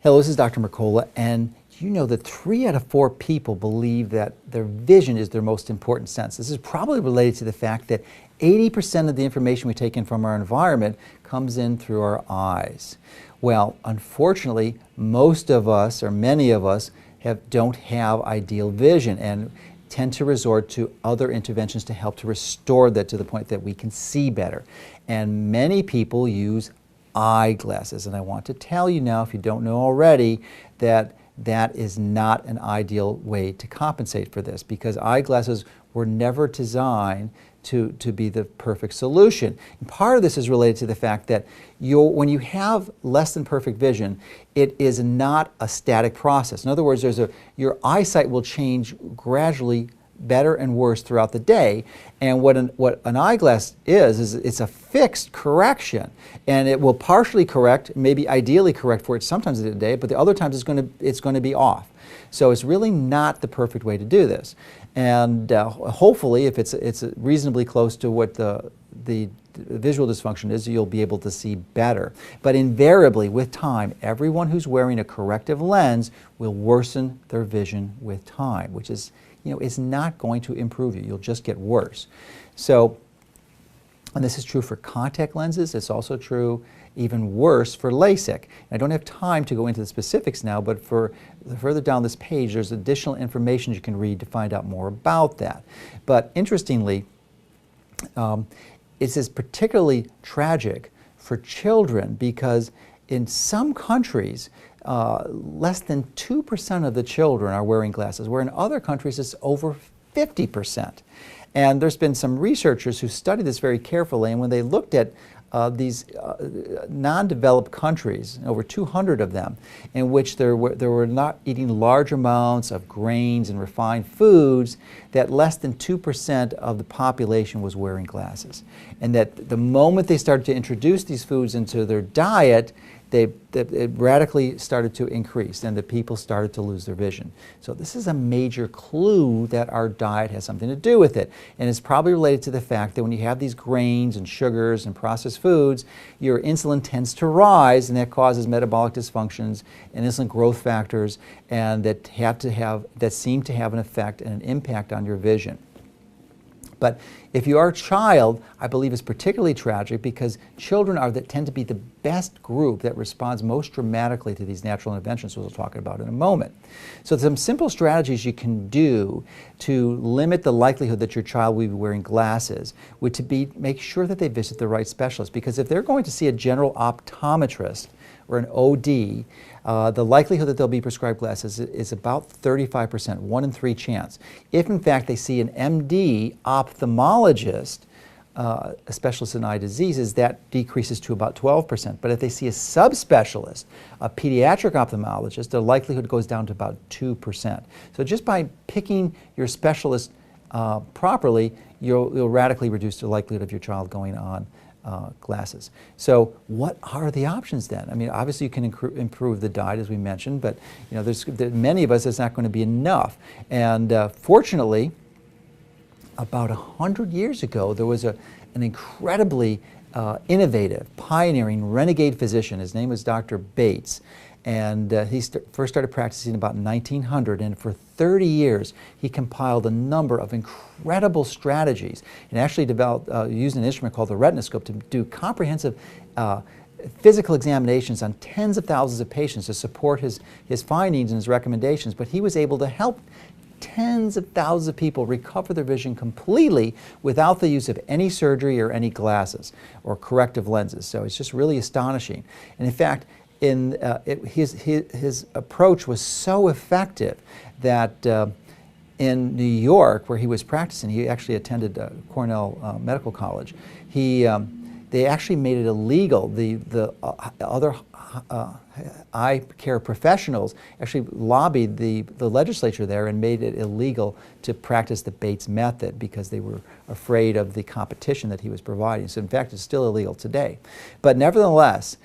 Hello, this is Dr. Mercola, and you know that 3 out of 4 people believe that their vision is their most important sense. This is probably related to the fact that 80% of the information we take in from our environment comes in through our eyes. Well, unfortunately, most of us, or many of us, don't have ideal vision and tend to resort to other interventions to help to restore that to the point that we can see better. And many people use eyeglasses, and I want to tell you now, if you don't know already, that that is not an ideal way to compensate for this, because eyeglasses were never designed to be the perfect solution. And part of this is related to the fact that when you have less than perfect vision, it is not a static process. In other words, your eyesight will change gradually, better and worse throughout the day. And what an eyeglass is it's a fixed correction, and it will partially correct, maybe ideally correct for it sometimes in the day, but the other times it's going to be off. So it's really not the perfect way to do this. And hopefully, if it's reasonably close to what the visual dysfunction is, you'll be able to see better. But invariably, with time, everyone who's wearing a corrective lens will worsen their vision with time, which is, is not going to improve you. You'll just get worse. So, and this is true for contact lenses. It's also true, even worse, for LASIK. I don't have time to go into the specifics now, but for further down this page, there's additional information you can read to find out more about that. But interestingly, this is particularly tragic for children, because in some countries, less than 2% of the children are wearing glasses, where in other countries it's over 50%. And there's been some researchers who studied this very carefully, and when they looked at these non-developed countries, over 200 of them, in which they were not eating large amounts of grains and refined foods, that less than 2% of the population was wearing glasses. And that the moment they started to introduce these foods into their diet, it radically started to increase, and the people started to lose their vision. So this is a major clue that our diet has something to do with it. And it's probably related to the fact that when you have these grains and sugars and processed foods, your insulin tends to rise, and that causes metabolic dysfunctions and insulin growth factors, and that seem to have an effect and an impact on your vision. But if you are a child, I believe it's particularly tragic, because children tend to be the best group that responds most dramatically to these natural interventions, which we'll talk about in a moment. So some simple strategies you can do to limit the likelihood that your child will be wearing glasses would be make sure that they visit the right specialist, because if they're going to see a general optometrist or an OD, the likelihood that they'll be prescribed glasses is about 35%, 1 in 3 chance. If in fact they see an MD ophthalmologist, a specialist in eye diseases, that decreases to about 12%. But if they see a subspecialist, a pediatric ophthalmologist, the likelihood goes down to about 2%. So just by picking your specialist properly, you'll radically reduce the likelihood of your child going on glasses. So what are the options then? I mean, obviously you can improve the diet, as we mentioned, but there's many of us it's not going to be enough. And fortunately, about 100 years ago, there was an incredibly innovative, pioneering, renegade physician. His name was Dr. Bates. And he first started practicing about 1900, and for 30 years he compiled a number of incredible strategies, and actually developed, used an instrument called the retinoscope to do comprehensive physical examinations on tens of thousands of patients to support his findings and his recommendations. But he was able to help tens of thousands of people recover their vision completely without the use of any surgery or any glasses or corrective lenses. So it's just really astonishing. And in fact, his approach was so effective that in New York, where he was practicing, he actually attended Cornell Medical College. They actually made it illegal. The other eye care professionals actually lobbied the legislature there and made it illegal to practice the Bates method, because they were afraid of the competition that he was providing. So in fact, it's still illegal today. But nevertheless,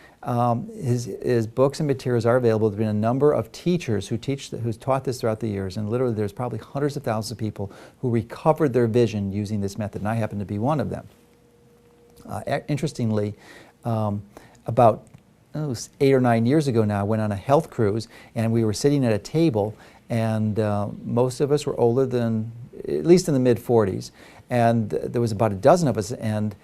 his books and materials are available. There have been a number of teachers who's taught this throughout the years, and literally there's probably hundreds of thousands of people who recovered their vision using this method, and I happen to be one of them. Interestingly, about 8 or 9 years ago now, went on a health cruise, and we were sitting at a table, and most of us were older than, at least in the mid-40s, and there was about a dozen of us, and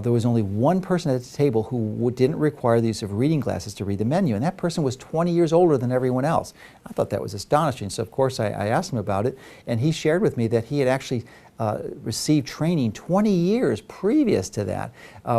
there was only one person at the table who didn't require the use of reading glasses to read the menu, and that person was 20 years older than everyone else. I thought that was astonishing, so of course I asked him about it, and he shared with me that he had actually received training 20 years previous to that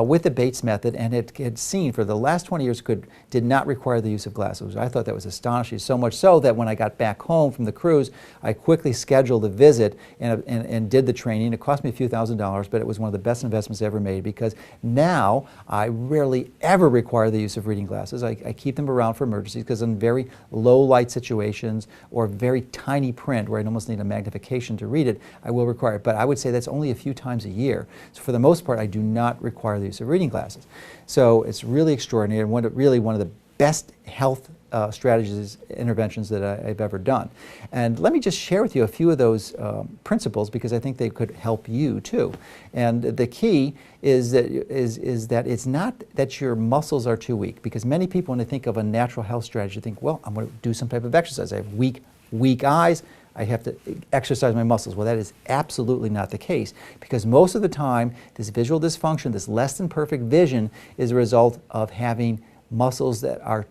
with the Bates method, and had seen for the last 20 years did not require the use of glasses. I thought that was astonishing, so much so that when I got back home from the cruise, I quickly scheduled a visit and did the training. It cost me a few $1,000s, but it was one of the best investments ever made, because now I rarely ever require the use of reading glasses. I keep them around for emergencies, because in very low light situations or very tiny print where I almost need a magnification to read it, I will require it. But I would say that's only a few times a year. So for the most part, I do not require the use of reading glasses. So it's really extraordinary, and really one of the best health strategies, interventions that I've ever done. And let me just share with you a few of those principles, because I think they could help you too. And the key is that it's not that your muscles are too weak, because many people, when they think of a natural health strategy, think, well, I'm going to do some type of exercise. I have weak eyes, I have to exercise my muscles. Well, that is absolutely not the case, because most of the time this visual dysfunction, this less than perfect vision, is a result of having muscles that are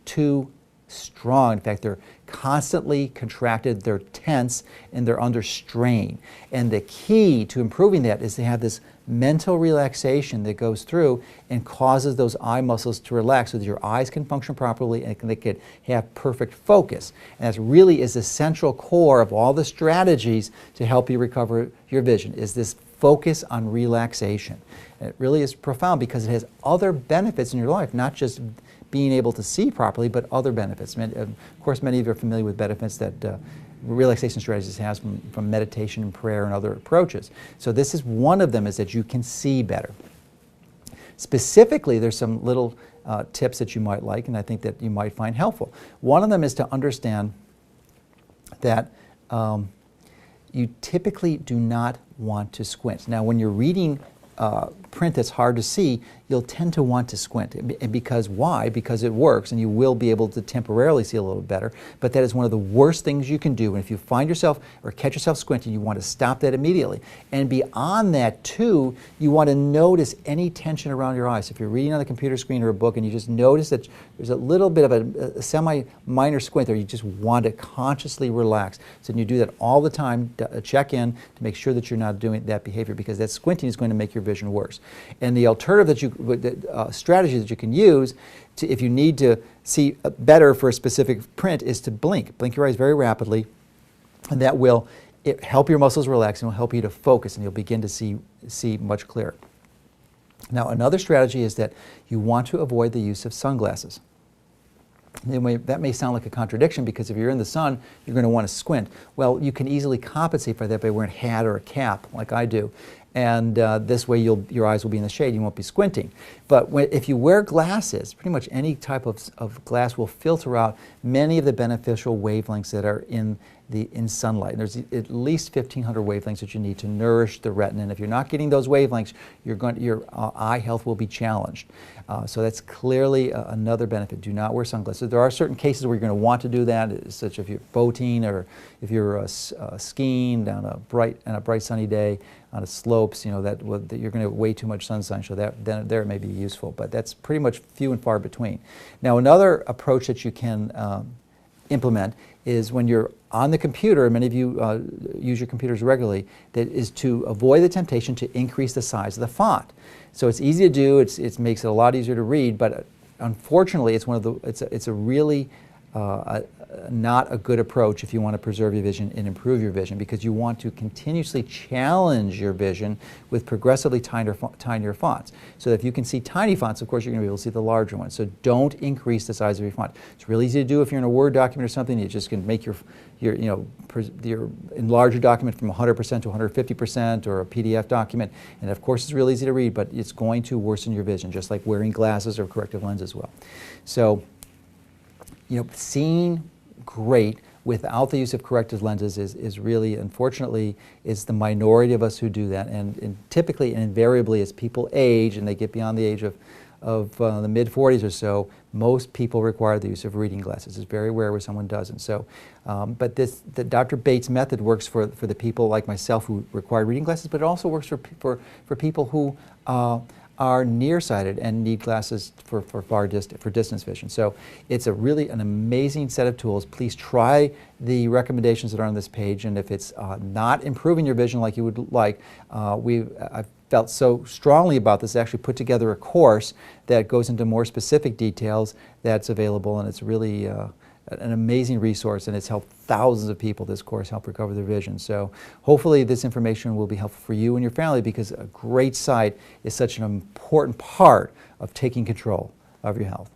too strong. In fact, they're constantly contracted, they're tense, and they're under strain. And the key to improving that is to have this mental relaxation that goes through and causes those eye muscles to relax so that your eyes can function properly and they can have perfect focus. And that really is the central core of all the strategies to help you recover your vision, is this focus on relaxation. And it really is profound, because it has other benefits in your life, not just being able to see properly, but other benefits. Of course, many of you are familiar with benefits that relaxation strategies has from meditation and prayer and other approaches. So this is one of them, is that you can see better. Specifically, there's some little tips that you might like, and I think that you might find helpful. One of them is to understand that you typically do not want to squint. Now, when you're reading print that's hard to see, you'll tend to want to squint. And because why? Because it works, and you will be able to temporarily see a little better, but that is one of the worst things you can do. And if you find yourself or catch yourself squinting, you want to stop that immediately. And beyond that too, you want to notice any tension around your eyes. If you're reading on the computer screen or a book and you just notice that there's a little bit of a semi-minor squint there, you just want to consciously relax. So you do that all the time, check in to make sure that you're not doing that behavior, because that squinting is going to make your vision worse. And the alternative strategy that you can use if you need to see better for a specific print is to blink. Blink your eyes very rapidly, and that will help your muscles relax and will help you to focus, and you'll begin to see much clearer. Now, another strategy is that you want to avoid the use of sunglasses. That may sound like a contradiction, because if you're in the sun, you're going to want to squint. Well, you can easily compensate for that by wearing a hat or a cap, like I do. And this way your eyes will be in the shade, you won't be squinting. But if you wear glasses, pretty much any type of glass will filter out many of the beneficial wavelengths that are in sunlight. And there's at least 1,500 wavelengths that you need to nourish the retina. And if you're not getting those wavelengths, your eye health will be challenged. So that's clearly another benefit. Do not wear sunglasses. There are certain cases where you're going to want to do that, such if you're boating or if you're skiing on a bright sunny day on a slopes. You know that you're going to have way too much sunshine, so then there it may be useful. But that's pretty much few and far between. Now, another approach that you can implement is when you're on the computer, and many of you use your computers regularly, that is to avoid the temptation to increase the size of the font. So it's easy to do, it makes it a lot easier to read, but unfortunately it's a really not a good approach if you want to preserve your vision and improve your vision, because you want to continuously challenge your vision with progressively tinier fonts. So that if you can see tiny fonts, of course you're going to be able to see the larger ones. So don't increase the size of your font. It's really easy to do if you're in a Word document or something. You just can make your enlarge your document from 100% to 150%, or a PDF document. And of course it's really easy to read, but it's going to worsen your vision, just like wearing glasses or corrective lenses will. So, seeing great without the use of corrective lenses is really, unfortunately, is the minority of us who do that. And typically and invariably, as people age and they get beyond the age of the mid-40s or so, most people require the use of reading glasses. It's very rare where someone doesn't. So, but the Dr. Bates method works for the people like myself who require reading glasses, but it also works for people who are nearsighted and need glasses for distance vision. So it's really an amazing set of tools. Please try the recommendations that are on this page, and if it's not improving your vision like you would like, I've felt so strongly about this, I actually put together a course that goes into more specific details that's available, and it's really an amazing resource, and it's helped thousands of people, this course, help recover their vision. So hopefully this information will be helpful for you and your family, because a great sight is such an important part of taking control of your health.